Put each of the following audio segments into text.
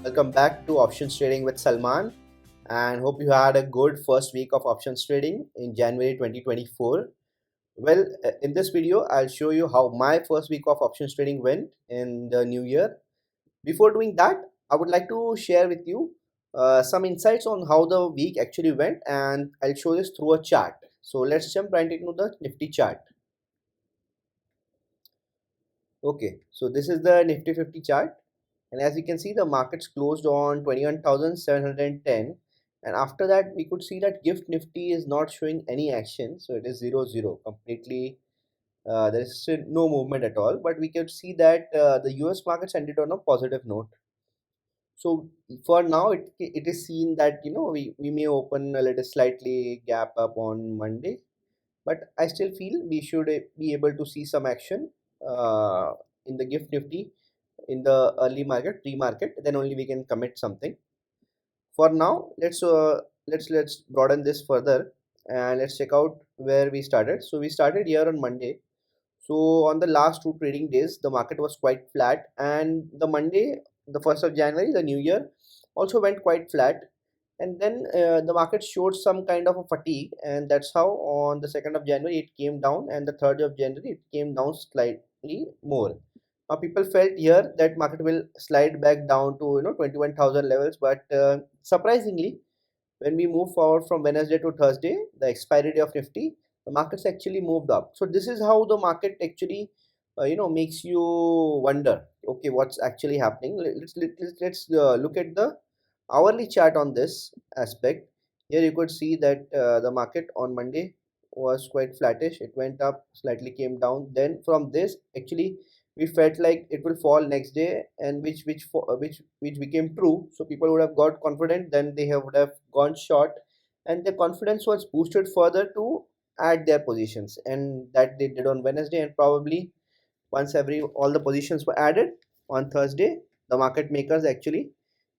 Welcome back to Options Trading with Salman, and hope you had a good first week of options trading in January 2024. Well, in this video, I'll show you how my first week of options trading went in the new year. Before doing that, I would like to share with you some insights on how the week actually went, and I'll show this through a chart. So let's jump right into the Nifty chart. Okay, so this is the Nifty 50 chart. And as you can see, the markets closed on 21,710, and after that we could see that gift nifty is not showing any action, so it is 0 0 completely. There is still no movement at all, but we could see that the US markets ended on a positive note. So for now it is seen that we may open a little slightly gap up on Monday, but I still feel we should be able to see some action in the gift nifty in the early market, pre-market. Then only we can commit something. For now, let's broaden this further, and let's check out where we started. So we started here on Monday. So on the last two trading days, the market was quite flat, and the Monday, the 1st of January, the new year, also went quite flat. And then the market showed some kind of a fatigue, and that's how on the 2nd of January it came down, and the 3rd of January it came down slightly more. People felt here that market will slide back down to 21,000 levels, but surprisingly, when we move forward from Wednesday to Thursday, the expiry day of Nifty, the markets actually moved up. So this is how the market actually makes you wonder, okay, what's actually happening. Let's look at the hourly chart on this aspect. Here you could see that the market on Monday was quite flattish. It went up slightly, came down. Then from this actually we felt like it will fall next day, and which became true. So people would have got confident, then they would have gone short, and the confidence was boosted further to add their positions, and that they did on Wednesday. And probably once every all the positions were added on Thursday, the market makers actually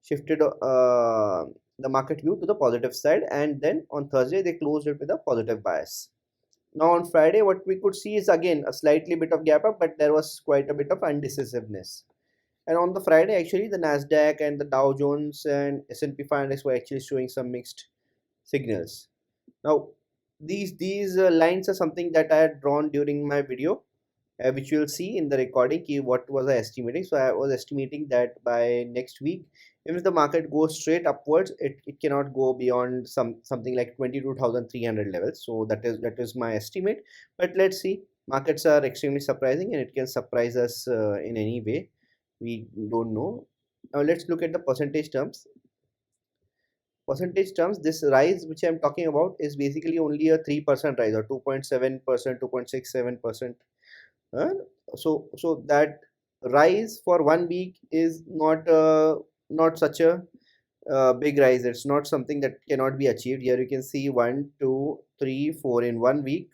shifted the market view to the positive side, and then on Thursday they closed it with a positive bias. Now on Friday, what we could see is again a slightly bit of gap up, but there was quite a bit of undecisiveness. And on the Friday, actually, the Nasdaq and the Dow Jones and S&P 500 were actually showing some mixed signals. Now, these lines are something that I had drawn during my video, which you will see in the recording. What was I estimating? So I was estimating that by next week, even if the market goes straight upwards, it cannot go beyond something like 22,300 levels. So that is my estimate. But let's see. Markets are extremely surprising, and it can surprise us in any way. We don't know. Now let's look at the percentage terms. This rise which I'm talking about is basically only a 3% rise, or 2.7%, 2.67%. So that rise for 1 week is not such a big rise. It's not something that cannot be achieved. Here you can see 1 2 3 4 in 1 week.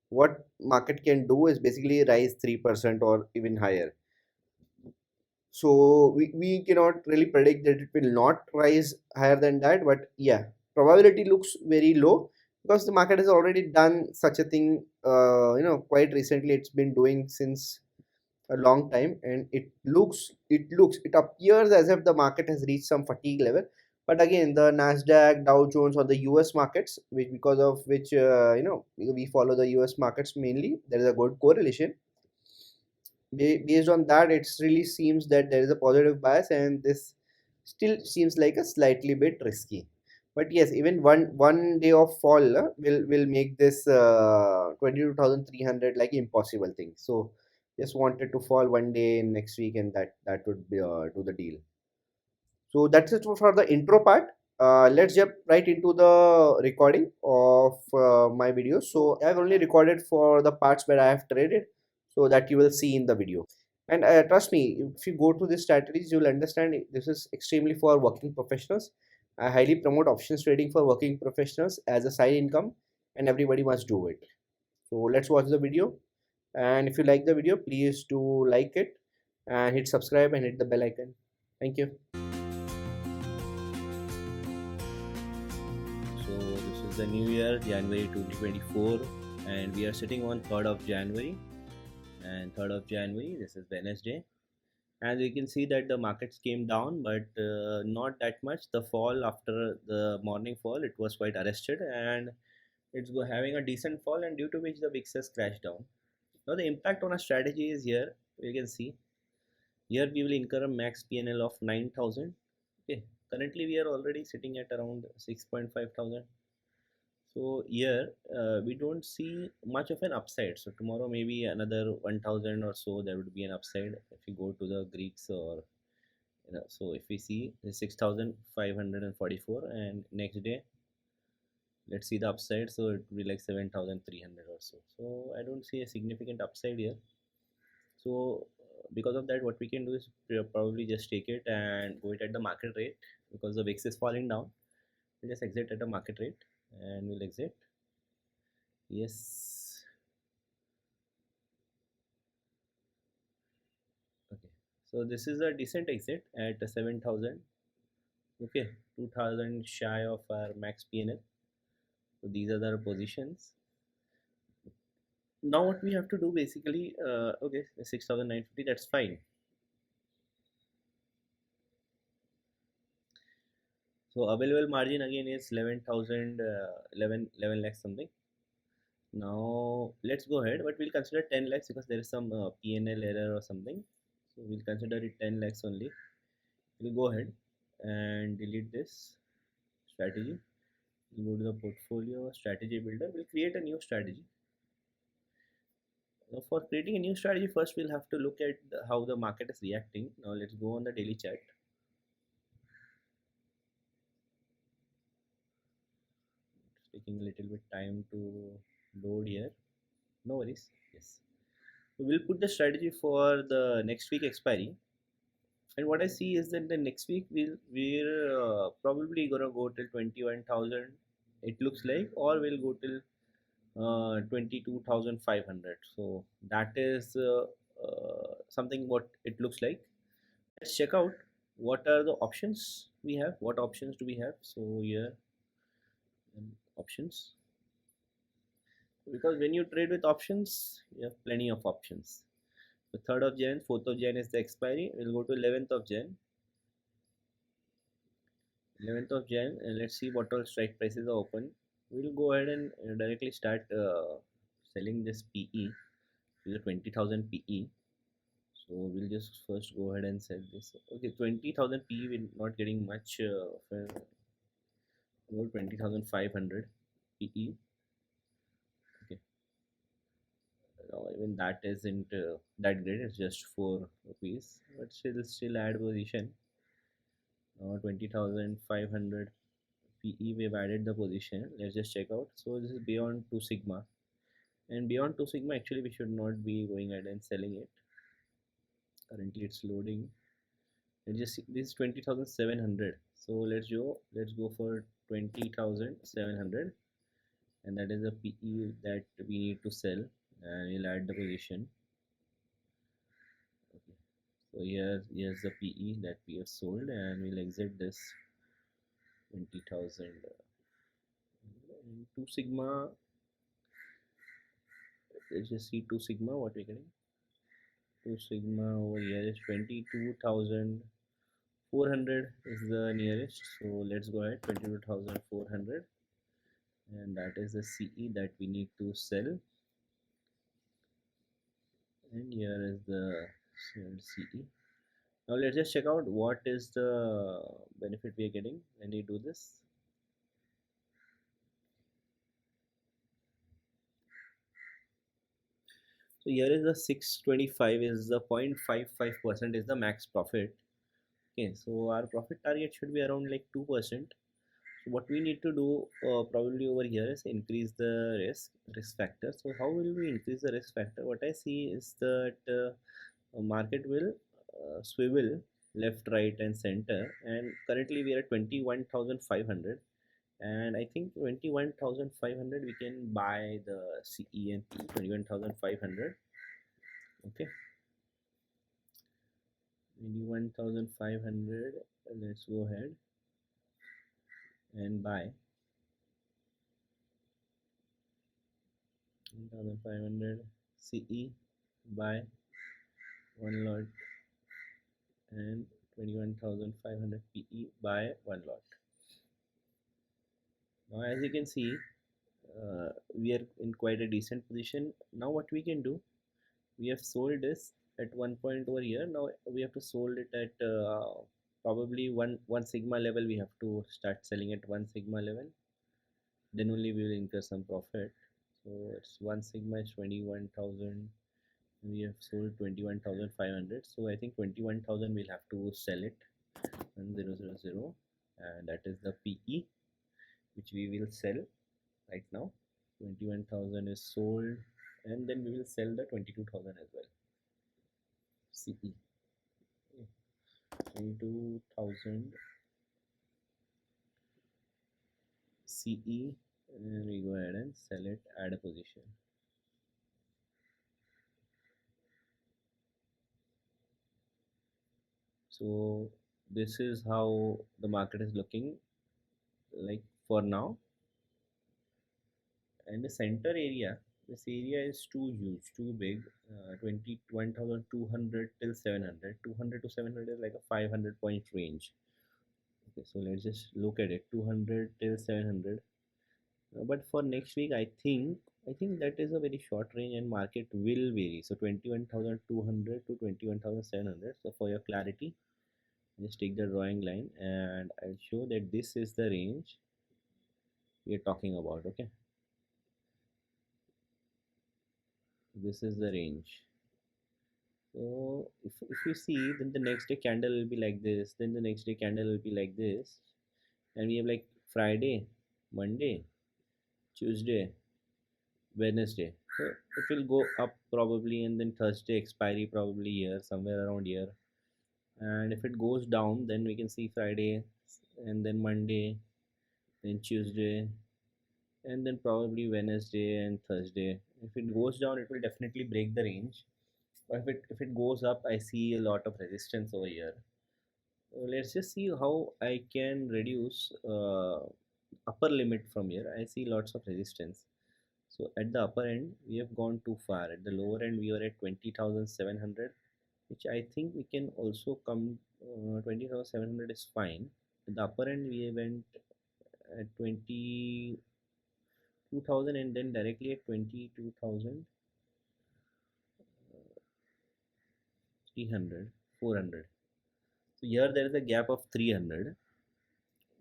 What market can do is basically rise 3% or even higher. So we cannot really predict that it will not rise higher than that, but yeah, probability looks very low because the market has already done such a thing quite recently. It's been doing since a long time, and it appears as if the market has reached some fatigue level. But again, the Nasdaq, Dow Jones, or the US markets, which because of which we follow the US markets mainly, there is a good correlation. Based on that, it really seems that there is a positive bias, and this still seems like a slightly bit risky. But yes, even one day of fall will make this 22,300 like impossible thing. So just wanted to fall one day in next week, and that would be do the deal. So that's it for the intro part. Let's jump right into the recording of my video. So I've only recorded for the parts where I have traded, so that you will see in the video. And trust me, if you go through these strategies, you will understand this is extremely for working professionals. I highly promote options trading for working professionals as a side income, and everybody must do it. So let's watch the video. And if you like the video, please do like it and hit subscribe and hit the bell icon. Thank you. So this is the new year, January 2024, and we are sitting on 3rd of January. And 3rd of January, this is Wednesday. As you can see that the markets came down, but not that much. The fall after the morning fall, it was quite arrested, and having a decent fall, and due to which the VIX has crashed down. Now the impact on our strategy is here. You can see here we will incur a max PNL of 9,000. Okay, currently we are already sitting at around 6.5 thousand. So here we don't see much of an upside. So tomorrow maybe another 1,000 or so there would be an upside if you go to the Greeks, or so if we see the 6,544, and next day let's see the upside, so it will be like 7,300 or so. So I don't see a significant upside here. So because of that, what we can do is probably just take it and go it at the market rate, because the VIX is falling down. We'll just exit at the market rate, and we'll exit. Yes. Okay, so this is a decent exit at 7,000. Okay, 2,000 shy of our max PNL. So these are the positions. Now what we have to do basically, okay, 6,950, that's fine. So available margin again is 11,000, 11 lakhs something. Now let's go ahead, but we'll consider 10 lakhs because there is some PNL error or something. So we'll consider it 10 lakhs only. We'll go ahead and delete this strategy. We'll go to the portfolio strategy builder. We'll create a new strategy. Now for creating a new strategy, first we'll have to look at how the market is reacting. Now let's go on the daily chart. It's taking a little bit time to load here. No worries. Yes. So we'll put the strategy for the next week expiry. And what I see is that the next week we're probably gonna go till 21,000. It looks like, or we'll go till 22,500. So that is something what it looks like. Let's check out what are the options we have. What options do we have? So here, options. Because when you trade with options, you have plenty of options. The 3rd of Jan, 4th of Jan is the expiry. We'll go to 11th of Jan. 11th of Jan, and let's see what all strike prices are open. We'll go ahead and directly start selling this PE. This is a 20,000 PE. So we'll just first go ahead and sell this. Okay, 20,000 PE, we're not getting much about 20,500 PE. Okay, now even that isn't that great. It's just 4 rupees, but still add position. Now 20,500 PE, we've added the position. Let's just check out. So this is beyond 2 sigma, and beyond 2 sigma actually we should not be going ahead and selling it. Currently it's loading. Let's just see, this is 20,700. So let's go for 20,700, and that is the PE that we need to sell, and we'll add the position. Okay, so here's the PE that we have sold, and we'll exit this 20,000. 2 sigma, let's just see 2 sigma what we're getting. 2 sigma over here is 22,400 is the nearest. So let's go ahead, 22,400, and that is the CE that we need to sell. And here is the CE. Now let's just check out what is the benefit we are getting when we do this. So here is the 625 is the 0.55% is the max profit. Okay, so our profit target should be around like 2%. So what we need to do probably over here is increase the risk factor. So how will we increase the risk factor? What I see is that market will swivel left, right, and center, and currently we are at 21,500, and I think 21,500 we can buy the CE and P. 21,500. Okay, 21,500. Let's go ahead and buy 1,500 CE, buy one lot and 21,500 PE buy one lot. Now as you can see, we are in quite a decent position. Now what we can do, we have sold this at one point over here. Now we have to sold it at probably one sigma level. We have to start selling at one sigma level, then only we will incur some profit. So it's one sigma is 21,000. We have sold 21,500, so I think 21,000 we'll have to sell it. 1000, and that is the PE which we will sell right now. 21,000 is sold, and then we will sell the 22,000 as well. CE 22,000 CE, and we go ahead and sell it, add a position. So this is how the market is looking like for now. And the center area, this area is too huge, too big. 21,200 till 700. 200 to 700 is like a 500 point range. Okay, so let's just look at it. 200 till 700. But for next week, I think that is a very short range, and market will vary. So 21,200 to 21,700. So for your clarity, just take the drawing line and I'll show that this is the range we are talking about. Okay, this is the range. So if you see, then the next day candle will be like this, then the next day candle will be like this, and we have like Friday, Monday, Tuesday, Wednesday. So it will go up probably, and then Thursday expiry probably here, somewhere around here. And if it goes down, then we can see Friday, and then Monday, then Tuesday, and then probably Wednesday and Thursday. If it goes down, it will definitely break the range. But if it goes up, I see a lot of resistance over here. Let's just see how I can reduce upper limit from here. I see lots of resistance. So at the upper end, we have gone too far. At the lower end, we are at 20,700, which I think we can also come. 20,700 is fine. At the upper end, we went at 22,000, and then directly at 22,300, 400. So here there is a gap of 300.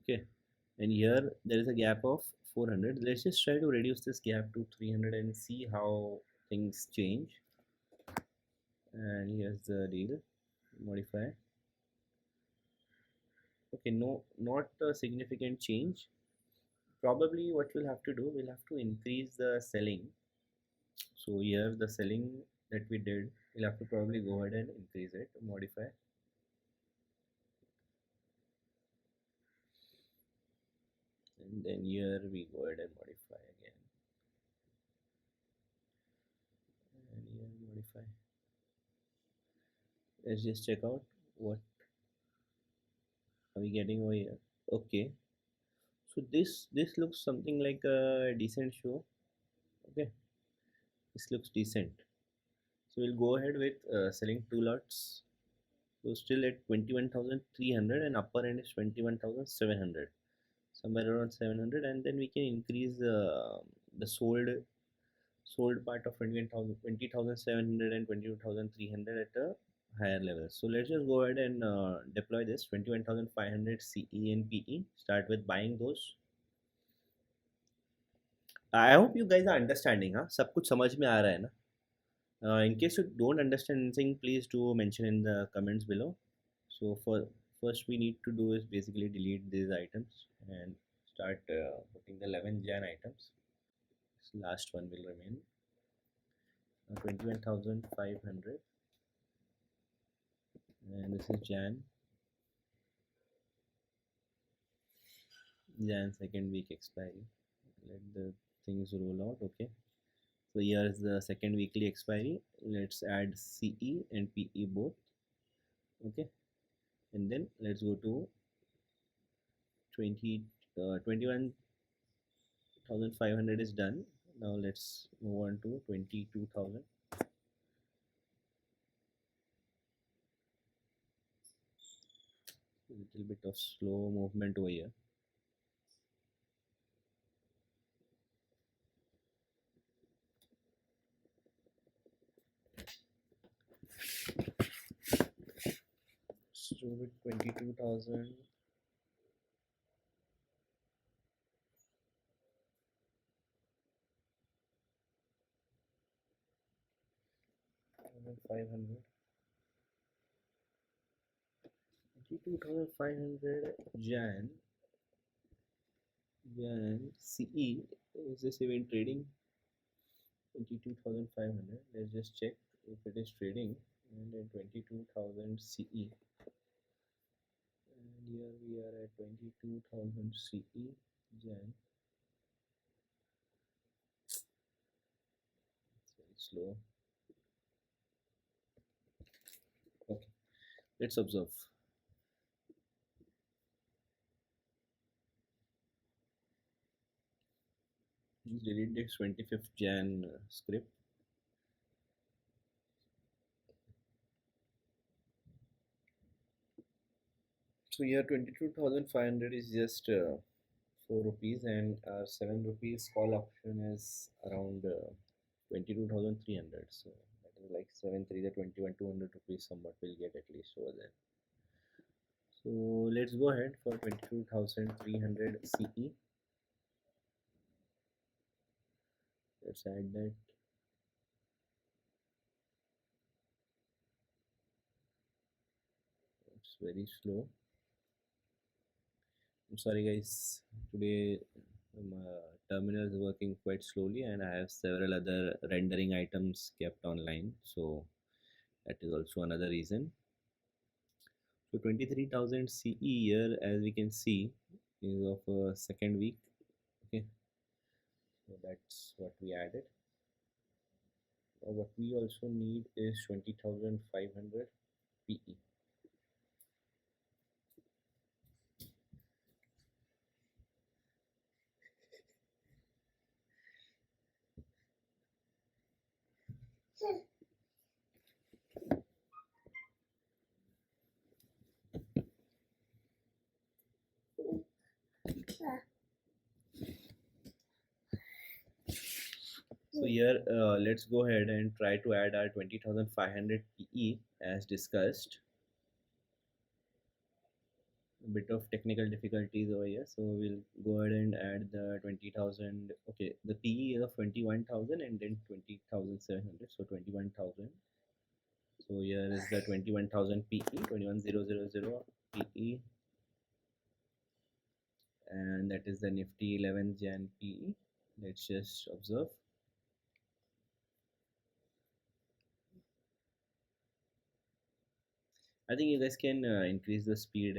Okay, and here there is a gap of 400. Let's just try to reduce this gap to 300 and see how things change. And here's the deal, modify. Okay, no, not a significant change. Probably what we'll have to do, we'll have to increase the selling. So here the selling that we did, we'll have to probably go ahead and increase it, modify. And then here we go ahead and modify again, and here modify. Let's just check out what are we getting over here. Okay, so this looks something like a decent show. Okay, this looks decent. So we'll go ahead with selling two lots. So still at 21,300, and upper end is 21,700, somewhere around 700, and then we can increase the sold part of 21,000, 20,700 and 22,300 at a higher level. So let's just go ahead and deploy this 21,500 CE and PE. Start with buying those. I hope you guys are understanding. हाँ, सब कुछ समझ में आ रहा है ना? In case you don't understand anything, please do mention in the comments below. So for first we need to do is basically delete these items and start putting the 11 Jan items. This last one will remain. 21,500, and this is Jan second week expiry. Let the things roll out. Okay, so here is the second weekly expiry. Let's add CE and PE both. Okay, and then let's go to 21,500 is done. Now let's move on to 22,000. little bit of slow movement over here. So with 22,000. 500, 22,500 Jan CE is this even trading? 22,500. Let's just check if it is trading. And then 22,000 CE. And here we are at 22,000 CE Jan. It's very slow. Okay, let's observe. Just delete this 25th Jan script. So here 22,500 is just 4 rupees, and our 7 rupees call option is around 22,300. So that is like 7 3 the 21,200 rupees somewhat will get at least over there. So let's go ahead for 22,300 CE. Let's add that. It's very slow. I'm sorry guys, today my terminal is working quite slowly and I have several other rendering items kept online, so that is also another reason. So 23,000 CE here, as we can see, is of a second week. Okay, so that's what we added. What we also need is 20,500 PE. So here, let's go ahead and try to add our 20,500 PE as discussed. A bit of technical difficulties over here, so we'll go ahead and add the 20,000. Okay, the PE is of 21,000 and then 20,700, so 21,000. So here is the 21,000 PE, 21,000 PE, and that is the Nifty 11 Jan PE. Let's just observe. I think you guys can increase the speed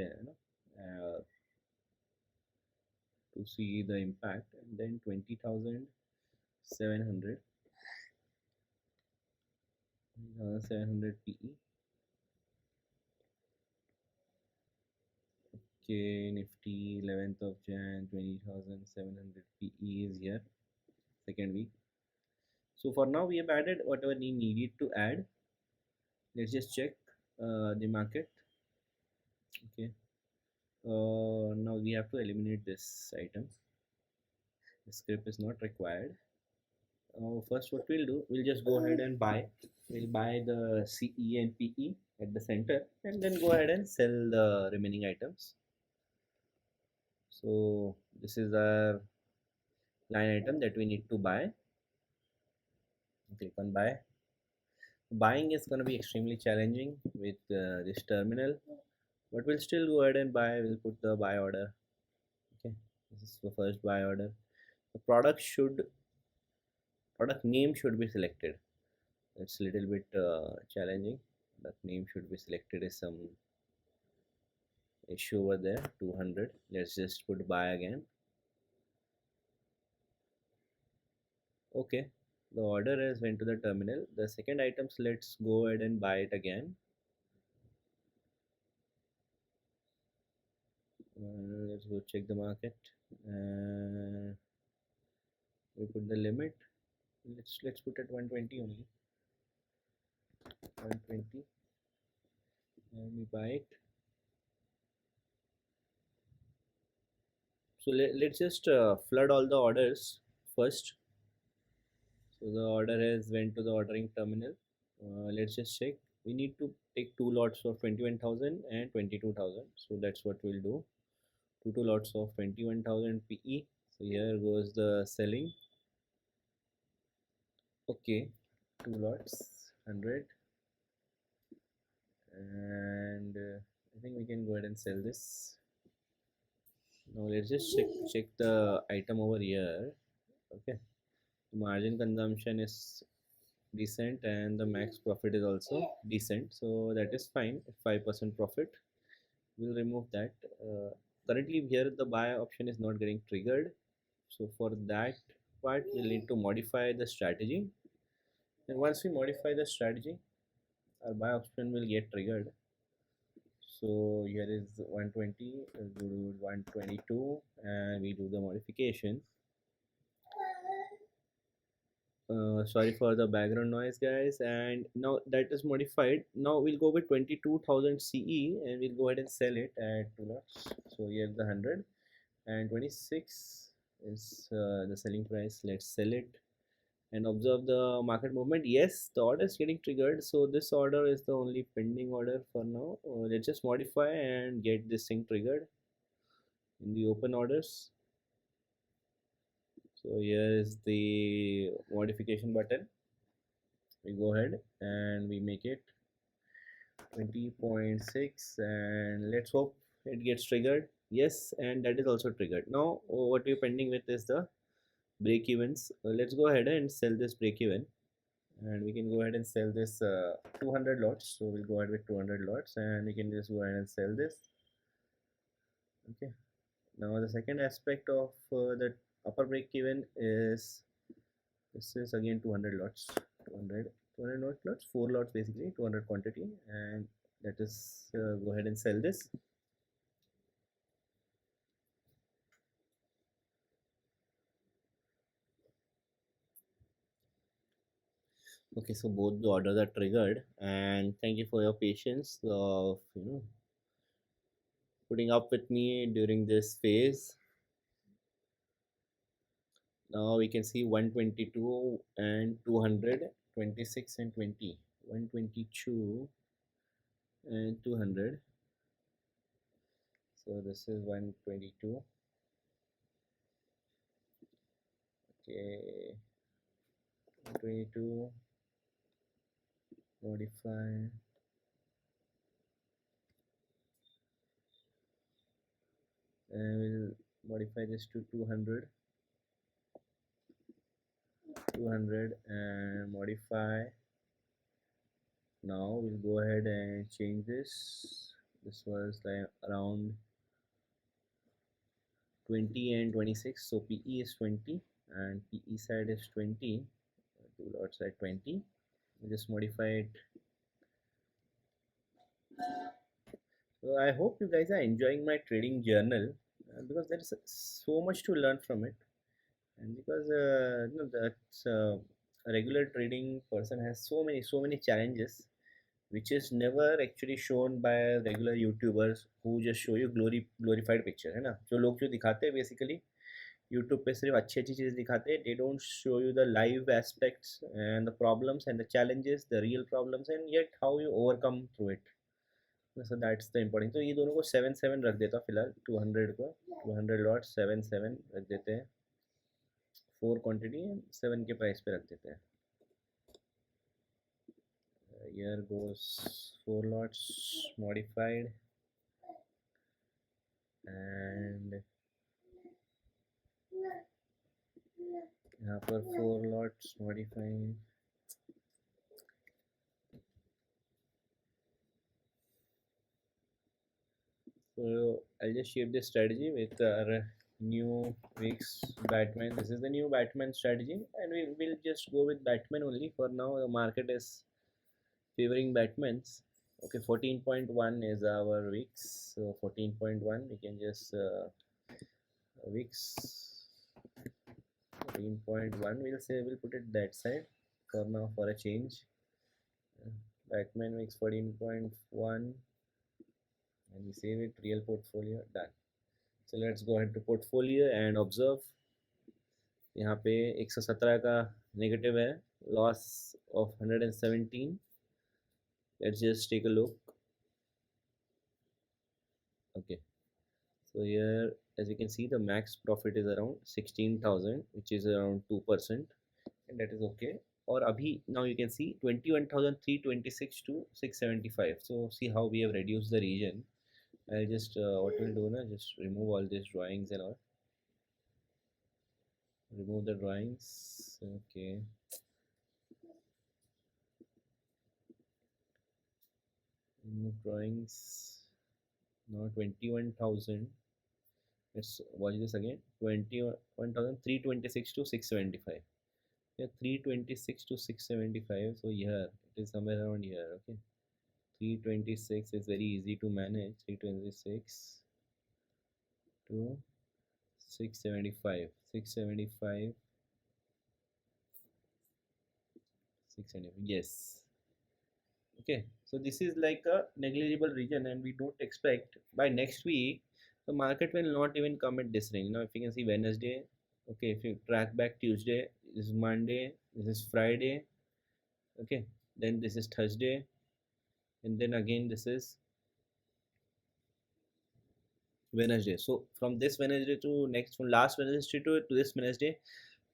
to see the impact, and then 20,700 PE. Okay, Nifty 11th of Jan 20,700 PE is here, second week. So for now we have added whatever we needed to add. Let's just check the market. Okay, now we have to eliminate this item. The script is not required. First what we'll do, we'll just go ahead and buy. We'll buy the CE and PE at the center and then go ahead and sell the remaining items. So this is our line item that we need to buy. Click on buy. Buying is going to be extremely challenging with this terminal, but we'll still go ahead and buy. We'll put the buy order. Okay, this is the first buy order. The product name should be selected. It's a little bit challenging. That name should be selected as some issue over there. 200. Let's just put buy again. Okay, the order has went to the terminal. The second items, let's go ahead and buy it again. Let's go check the market. We put the limit. Let's put it 120 only. 120, and we buy it. So let's just flood all the orders first. So the order has went to the ordering terminal. Let's just check. We need to take two lots of 21,000 and 22,000. So that's what we'll do. Two lots of 21,000 PE. So here goes the selling. Okay, two lots 100, and I think we can go ahead and sell this. Now let's just check the item over here. Okay, the margin consumption is decent and the max profit is also decent, so that is fine. 5% profit, we'll remove that. Currently here the buy option is not getting triggered, so for that part we'll need to modify the strategy, and once we modify the strategy our buy option will get triggered. So here is 120, we'll do 122 and we do the modification. Sorry for the background noise guys, and now that is modified. Now we'll go with 22,000 CE and we'll go ahead and sell it at 2 lots. So here's the 100 and 26 is the selling price. Let's sell it and observe the market movement. Yes, the order is getting triggered, so this order is the only pending order for now. Let's just modify and get this thing triggered in the open orders. So here is the modification button. We go ahead and we make it 20.6 and let's hope it gets triggered. Yes, and that is also triggered. Now what we're pending with is the break evens. Let's go ahead and sell this break even, and we can go ahead and sell this 200 lots. So we'll go ahead with 200 lots and we can just go ahead and sell this. Okay, now the second aspect of the upper break even is this is again 200 lots. 200 lots, 4 lots basically, 200 quantity, and that is go ahead and sell this. Okay, so both the orders are triggered, and thank you for your patience of putting up with me during this phase. Now we can see 122 and 200, 26 and 20, 122 and 200. So this is 122. Okay, 122, modify, and we'll modify this to 200, 200 and modify. Now we'll go ahead and change this. This was like around 20 and 26, so PE is 20 and PE side is 20, two lots at 20. We just modify it. So I hope you guys are enjoying my trading journal, because there is so much to learn from it, and because that's a regular trading person has so many challenges which is never actually shown by regular YouTubers who just show you glorified picture, है ना, जो लोग जो दिखाते हैं basically YouTube पे सिर्फ अच्छी अच्छी चीज़ दिखाते हैं. They don't show you the live aspects and the problems and the challenges, the real problems, and yet how you overcome through it. So that's the important. तो ये दोनों को 7 रख देता हूँ फिलहाल. 200 को 200 लॉट 7 रख देते हैं. 4 क्वांटिटी 7 के प्राइस पे रख देते हैं. Here goes 4 lots modified, and यहाँ पर 4 lots modified. So I'll just shape this strategy with our new week's Batman. This is the new Batman strategy, and we will just go with Batman only for now. The market is favoring Batmans. Okay, 14.1 is our weeks. So 14.1, we can just weeks 14.1. We'll say we'll put it that side for now for a change. Batman weeks 14.1. And we save it, real portfolio, done. So let's go ahead to portfolio and observe. यहाँ पे 117 का negative है, loss of 117. Let's just take a look. Okay, so here as you can see the max profit is around 16,000, which is around 2%, and that is okay. Or abhi now you can see 21,326 to 675. So see how we have reduced the region. I'll just what we'll do now, just remove all these drawings and all. Remove the drawings. Okay. Remove drawings. Now 21,000. Let's watch this again. 21,326 to 675. Yeah, 326 to 675. So here it is somewhere around here. Okay. 326 is very easy to manage. 326 to 675. 675. 675. Yes. Okay, so this is like a negligible region, and we don't expect by next week the market will not even come at this range. Now if you can see Wednesday, okay, if you track back Tuesday, this is Monday, this is Friday, okay, then this is Thursday, and then again this is Wednesday. So from this Wednesday to next, from last Wednesday to this Wednesday,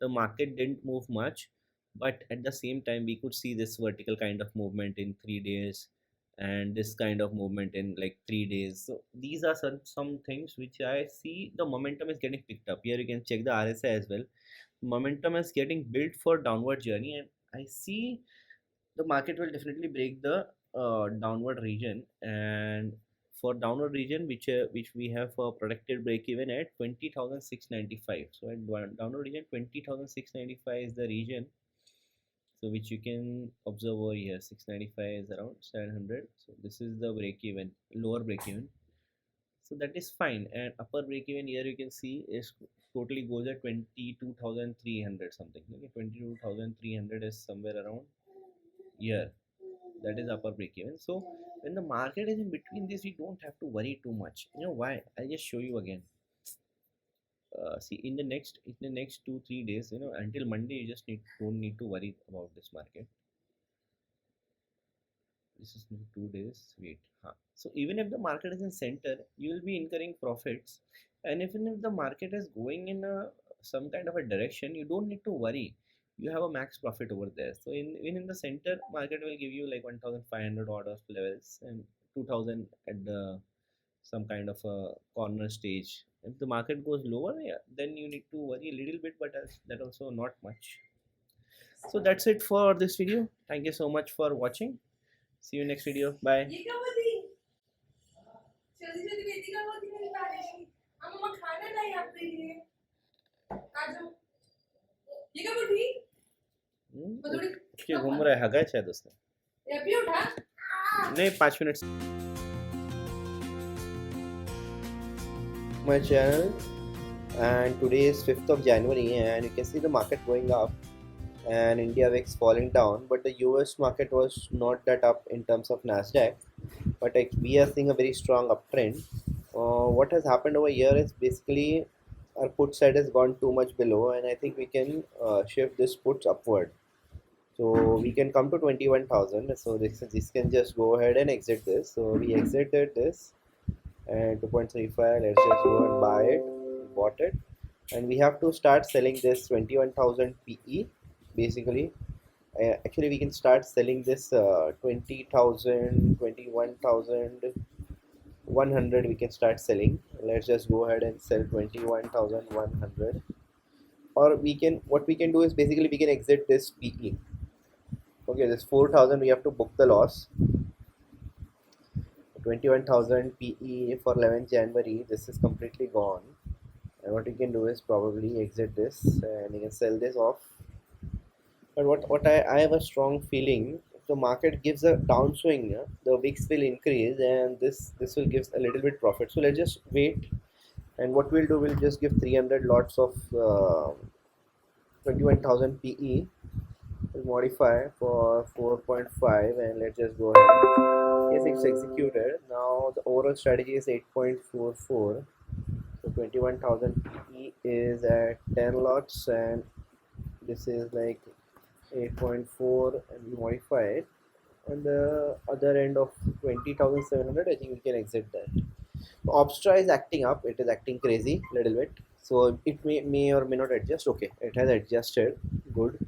the market didn't move much, but at the same time we could see this vertical kind of movement in 3 days, and this kind of movement in like 3 days. So these are some things which I see the momentum is getting picked up. Here you can check the RSI as well. Momentum is getting built for downward journey, and I see the market will definitely break the downward region, and for downward region which we have for protected break even at 20,695. So at downward region 20,695 is the region, so which you can observe over here. 695 is around 700, so this is the break even, lower break even, so that is fine. And upper break even here you can see is totally goes at 22,300 something. Okay, 22,300 is somewhere around here, that is upper break even. So when the market is in between this, we don't have to worry too much. You know why? I'll just show you again. See, in the next 2-3 days, until Monday, you just don't need to worry about this market. This is 2 days. Wait, huh. So even if the market is in center, you will be incurring profits, and even if the market is going in some kind of a direction, you don't need to worry. You have a max profit over there. So in the center, market will give you like 1,500 odd of levels and 2,000 at the some kind of a corner stage. If the market goes lower, yeah, then you need to worry a little bit, but that also not much. So that's it for this video. Thank you so much for watching. See you next video. Bye. क्या घूम रहा है, हगा है शायद उसने, नहीं 5 minute. My channel, and today is 5th of January, and you can see the market going up and India VIX falling down, but the US market was not that up in terms of Nasdaq, but we are seeing a very strong uptrend. What has happened over here is basically our put side has gone too much below, and I think we can shift this puts upward. So we can come to 21,000. So this can just go ahead and exit this. So we exited this and 2.35. Let's just go and buy it. Bought it, and we have to start selling this 21,000 PE. Basically, actually we can start selling this 20,000, 21,100. We can start selling. Let's just go ahead and sell 21,100. Or what we can do is basically we can exit this PE. Okay, this 4,000 we have to book the loss. 21,000 PE for 11th January. This is completely gone, and what you can do is probably exit this and you can sell this off. But what I have a strong feeling, if the market gives a downswing, yeah, the VIX will increase, and this will give a little bit profit. So let's just wait, and what we'll do, we'll just give 300 lots of 21,000 PE. We'll modify for 4.5, and let's just go ahead. Yes, it's executed. Now the overall strategy is 8.44. So 21,000 PE is at 10 lots, and this is like 8.4, and we modify it. And the other end of 20,700, I think we can exit that. Obstra is acting up, it is acting crazy little bit. So it may or may not adjust. Okay, it has adjusted. Good.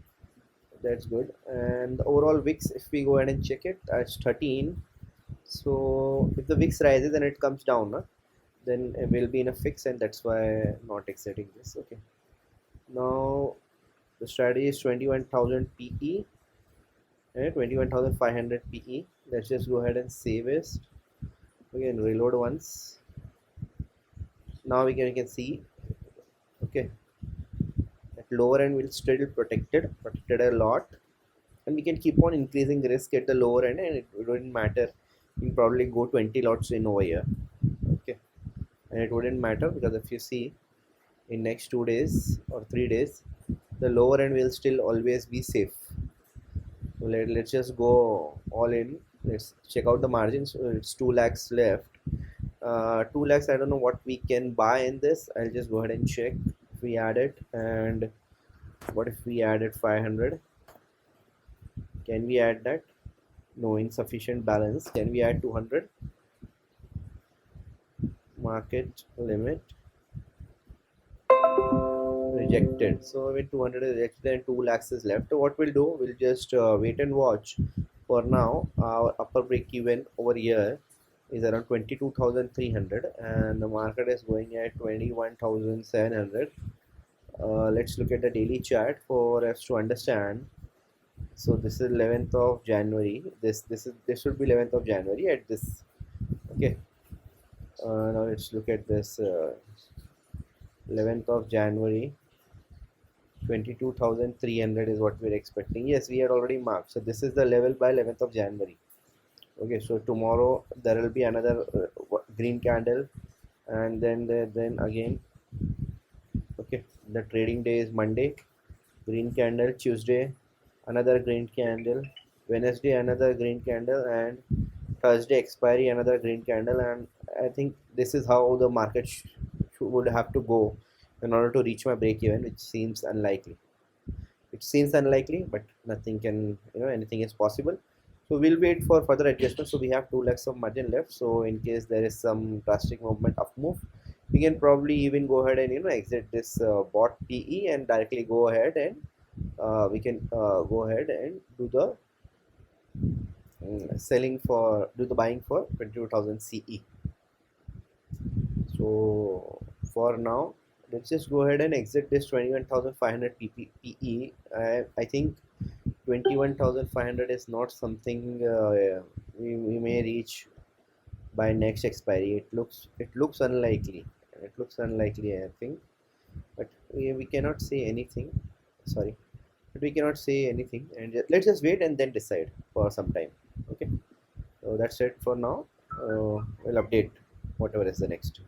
That's good. And the overall VIX, if we go ahead and check it, it's 13. So if the VIX rises and it comes down, then it will be in a fix, and that's why I'm not exiting this. Okay. Now the strategy is 21,000 PE and 21,500 PE. Let's just go ahead and save it. Again, reload once. Now we can see, okay, at lower end will still protected a lot, and we can keep on increasing risk at the lower end, and it wouldn't matter. We can probably go 20 lots in over here, okay, and it wouldn't matter because if you see in next 2 days or 3 days, the lower end will still always be safe. So let's just go all in. Let's check out the margins. It's 2 lakhs left. 2 lakhs, I don't know what we can buy in this. I'll just go ahead and check if we add it. And what if we added 500? Can we add that? No, insufficient balance. Can we add 200? Market limit rejected. So with 200 is rejected and 2 lakhs is left. So what we'll do, we'll just wait and watch. For now, our upper break even over here is around 22,300, and the market is going at 21,700. Let's look at the daily chart for us to understand. So this is 11th of January. This should be 11th of January at this. Okay. Now let's look at this 11th of January. 22,300 is what we're expecting. Yes, we had already marked. So this is the level by 11th of January. Okay, so tomorrow there will be another green candle, and then again. Okay, the trading day is Monday, green candle. Tuesday, another green candle. Wednesday, another green candle, and Thursday expiry, another green candle. And I think this is how the market would have to go in order to reach my break even, which seems unlikely. It seems unlikely, but nothing can, anything is possible. So we'll wait for further adjustment. So we have 2 lakhs of margin left. So in case there is some drastic movement up move, we can probably even go ahead and exit this bot PE and directly go ahead and we can go ahead and do the do the buying for 22,000 CE. So for now, let's just go ahead and exit this 21,500 PE. I think 21,500 is not something we may reach by next expiry. It looks unlikely. It looks unlikely, I think. But we cannot say anything. Sorry, but we cannot say anything. And let's just wait and then decide for some time. Okay. So that's it for now. We'll update whatever is the next.